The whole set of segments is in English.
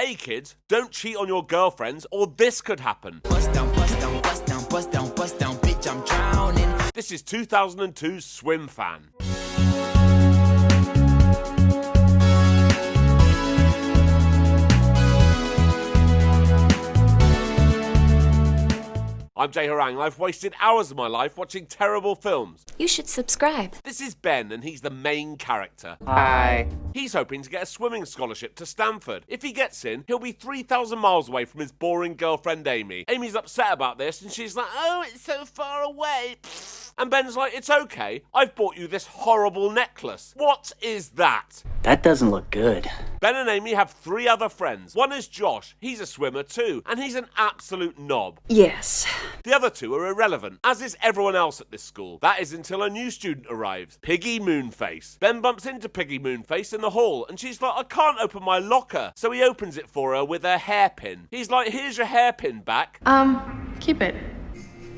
Hey kids, don't cheat on your girlfriends or this could happen. Bust down, bust down, bust down, bust down, bust down, bitch, I'm drowning. This is 2002's Swimfan. I'm Jay Harangue and I've wasted hours of my life watching terrible films. You should subscribe. This is Ben and he's the main character. Hi. He's hoping to get a swimming scholarship to Stanford. If he gets in, he'll be 3,000 miles away from his boring girlfriend Amy. Amy's upset about this and she's like, oh, it's so far away. And Ben's like, it's okay, I've bought you this horrible necklace. What is that? That doesn't look good. Ben and Amy have 3 other friends. One is Josh, he's a swimmer too, and he's an absolute knob. Yes. The other 2 are irrelevant, as is everyone else at this school. That is until a new student arrives, Piggy Moonface. Ben bumps into Piggy Moonface in the hall, and she's like, I can't open my locker. So he opens it for her with a hairpin. He's like, here's your hairpin back. Keep it.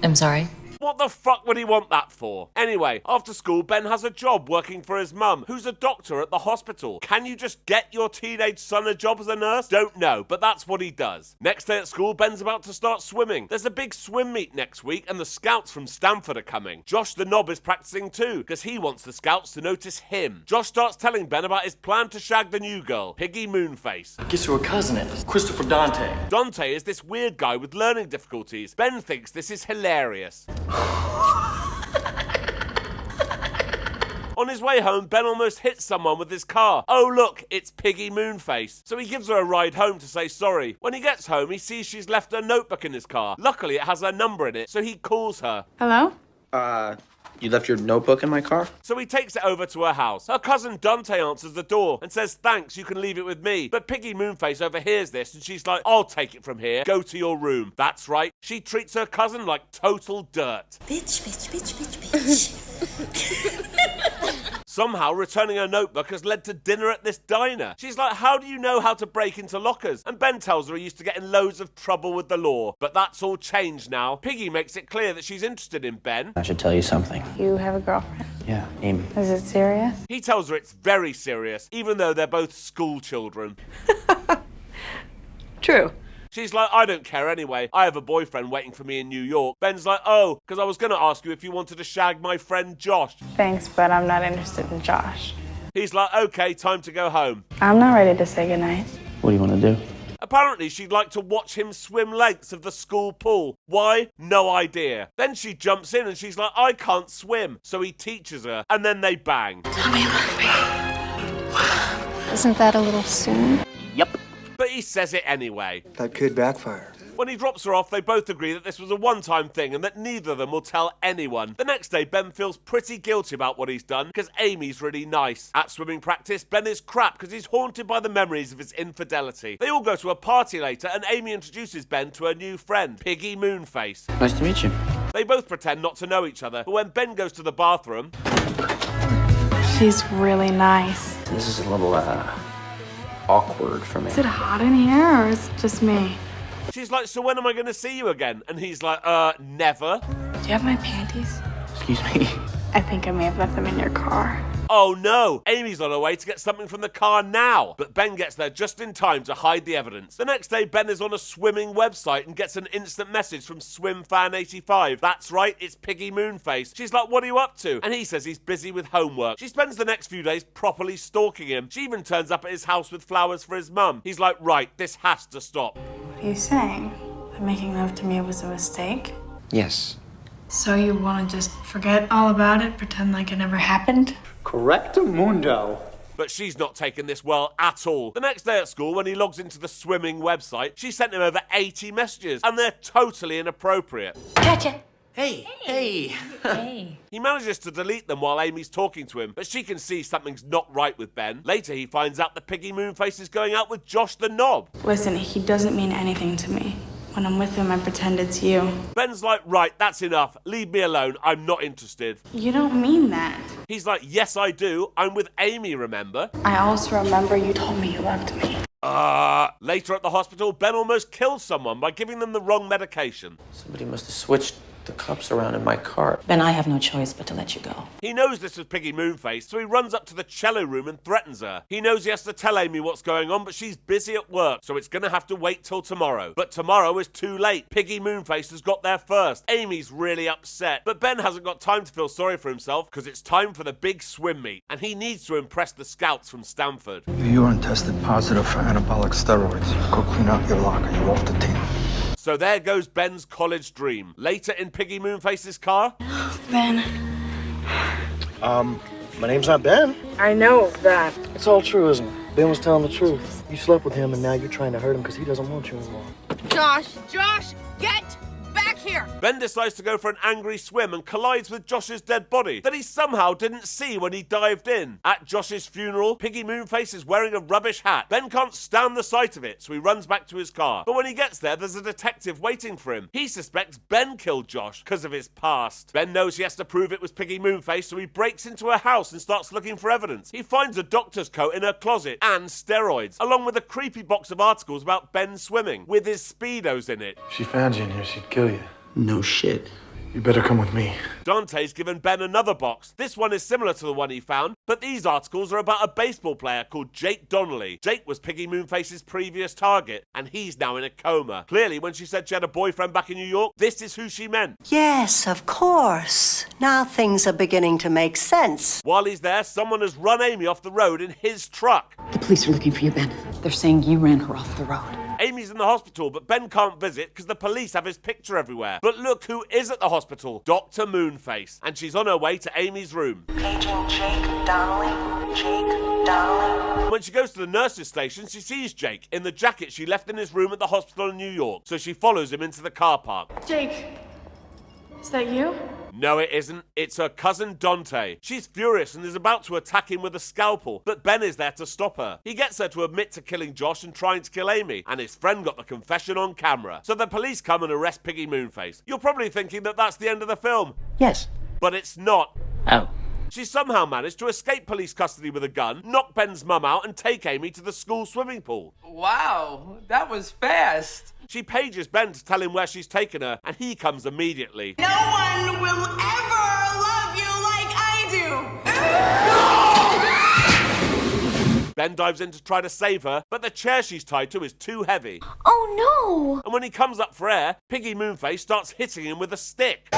I'm sorry. What the fuck would he want that for? Anyway, after school, Ben has a job working for his mum, who's a doctor at the hospital. Can you just get your teenage son a job as a nurse? Don't know, but that's what he does. Next day at school, Ben's about to start swimming. There's a big swim meet next week, and the scouts from Stanford are coming. Josh the knob is practicing too, because he wants the scouts to notice him. Josh starts telling Ben about his plan to shag the new girl, Piggy Moonface. Guess who her cousin is? Christopher Dante. Dante is this weird guy with learning difficulties. Ben thinks this is hilarious. On his way home, Ben almost hits someone with his car. Oh look, it's Piggy Moonface. So he gives her a ride home to say sorry. When he gets home, he sees she's left a notebook in his car. Luckily, it has her number in it, so he calls her. Hello? You left your notebook in my car? So he takes it over to her house. Her cousin Dante answers the door and says, thanks, you can leave it with me. But Piggy Moonface overhears this and she's like, I'll take it from here. Go to your room. That's right. She treats her cousin like total dirt. Bitch, bitch, bitch, bitch, bitch. Somehow, returning her notebook has led to dinner at this diner. She's like, how do you know how to break into lockers? And Ben tells her he used to get in loads of trouble with the law. But that's all changed now. Piggy makes it clear that she's interested in Ben. I should tell you something. You have a girlfriend? Yeah, Amy. Is it serious? He tells her it's very serious, even though they're both school children. True. She's like, I don't care anyway. I have a boyfriend waiting for me in New York. Ben's like, oh, because I was going to ask you if you wanted to shag my friend Josh. Thanks, but I'm not interested in Josh. He's like, okay, time to go home. I'm not ready to say goodnight. What do you want to do? Apparently, she'd like to watch him swim lengths of the school pool. Why? No idea. Then she jumps in and she's like, I can't swim. So he teaches her, and then they bang. Tell me you love me. Isn't that a little soon? Yep. But he says it anyway. That could backfire. When he drops her off, they both agree that this was a one-time thing and that neither of them will tell anyone. The next day, Ben feels pretty guilty about what he's done because Amy's really nice. At swimming practice, Ben is crap because he's haunted by the memories of his infidelity. They all go to a party later and Amy introduces Ben to her new friend, Piggy Moonface. Nice to meet you. They both pretend not to know each other, but when Ben goes to the bathroom... She's really nice. This is a little, awkward for me. Is it hot in here or is it just me? She's like, so when am I going to see you again? And he's like, never. Do you have my panties? Excuse me. I think I may have left them in your car. Oh no, Amy's on her way to get something from the car now. But Ben gets there just in time to hide the evidence. The next day, Ben is on a swimming website and gets an instant message from Swimfan85. That's right, it's Piggy Moonface. She's like, what are you up to? And he says he's busy with homework. She spends the next few days properly stalking him. She even turns up at his house with flowers for his mum. He's like, right, this has to stop. What are you saying? That making love to me was a mistake? Yes. So you want to just forget all about it, pretend like it never happened? Correctamundo. But she's not taking this well at all. The next day at school, when he logs into the swimming website, she sent him over 80 messages, and they're totally inappropriate. Gotcha. Hey. Hey. He manages to delete them while Amy's talking to him, but she can see something's not right with Ben. Later, he finds out that Piggy Moonface is going out with Josh the knob. Listen, he doesn't mean anything to me. When I'm with him, I pretend it's you. Ben's like, right, that's enough. Leave me alone. I'm not interested. You don't mean that. He's like, yes, I do. I'm with Amy, remember? I also remember you told me you loved me. Later at the hospital, Ben almost kills someone by giving them the wrong medication. Somebody must have switched The cops around in my car. Ben, I have no choice but to let you go. He knows this is Piggy Moonface, so he runs up to the cello room and threatens her. He knows he has to tell Amy what's going on, but she's busy at work, so it's gonna have to wait till tomorrow. But tomorrow is too late. Piggy Moonface has got there first. Amy's really upset, but Ben hasn't got time to feel sorry for himself because it's time for the big swim meet, and he needs to impress the scouts from Stanford. Your urine tested positive for anabolic steroids. Go clean out your locker. You're off the team. So there goes Ben's college dream. Later in Piggy Moonface's car, Ben. My name's not Ben. I know that. It's all true, isn't it? Ben was telling the truth. You slept with him and now you're trying to hurt him because he doesn't want you anymore. Josh, get back here! Ben decides to go for an angry swim and collides with Josh's dead body that he somehow didn't see when he dived in. At Josh's funeral, Piggy Moonface is wearing a rubbish hat. Ben can't stand the sight of it, so he runs back to his car. But when he gets there, there's a detective waiting for him. He suspects Ben killed Josh because of his past. Ben knows he has to prove it was Piggy Moonface, so he breaks into her house and starts looking for evidence. He finds a doctor's coat in her closet and steroids, along with a creepy box of articles about Ben swimming, with his Speedos in it. If she found you in here, she'd kill you. No shit. You better come with me. Dante's given Ben another box. This one is similar to the one he found, but these articles are about a baseball player called Jake Donnelly. Jake was Piggy Moonface's previous target, and he's now in a coma. Clearly, when she said she had a boyfriend back in New York, this is who she meant. Yes, of course. Now things are beginning to make sense. While he's there, someone has run Amy off the road in his truck. The police are looking for you, Ben. They're saying you ran her off the road. Amy's in the hospital, but Ben can't visit because the police have his picture everywhere. But look who is at the hospital, Dr. Moonface, and she's on her way to Amy's room. Agent Jake Donnelly. Jake Donnelly. When she goes to the nurse's station, she sees Jake in the jacket she left in his room at the hospital in New York, so she follows him into the car park. Jake, is that you? No, it isn't. It's her cousin Dante. She's furious and is about to attack him with a scalpel, but Ben is there to stop her. He gets her to admit to killing Josh and trying to kill Amy, and his friend got the confession on camera. So the police come and arrest Piggy Moonface. You're probably thinking that that's the end of the film. Yes. But it's not. Oh. She somehow managed to escape police custody with a gun, knock Ben's mum out, and take Amy to the school swimming pool. Wow, that was fast. She pages Ben to tell him where she's taken her, and he comes immediately. No one will ever love you like I do. Ben dives in to try to save her, but the chair she's tied to is too heavy. Oh no! And when he comes up for air, Piggy Moonface starts hitting him with a stick.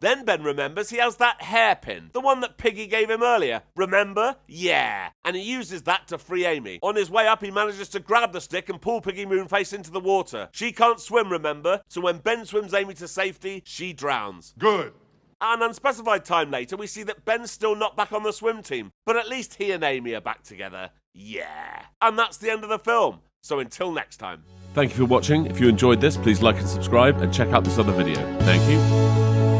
Then Ben remembers he has that hairpin, the one that Piggy gave him earlier. Remember? Yeah. And he uses that to free Amy. On his way up, he manages to grab the stick and pull Piggy Moonface into the water. She can't swim, remember? So when Ben swims Amy to safety, she drowns. Good. An unspecified time later, we see that Ben's still not back on the swim team, but at least he and Amy are back together. Yeah. And that's the end of the film. So until next time. Thank you for watching. If you enjoyed this, please like and subscribe and check out this other video. Thank you.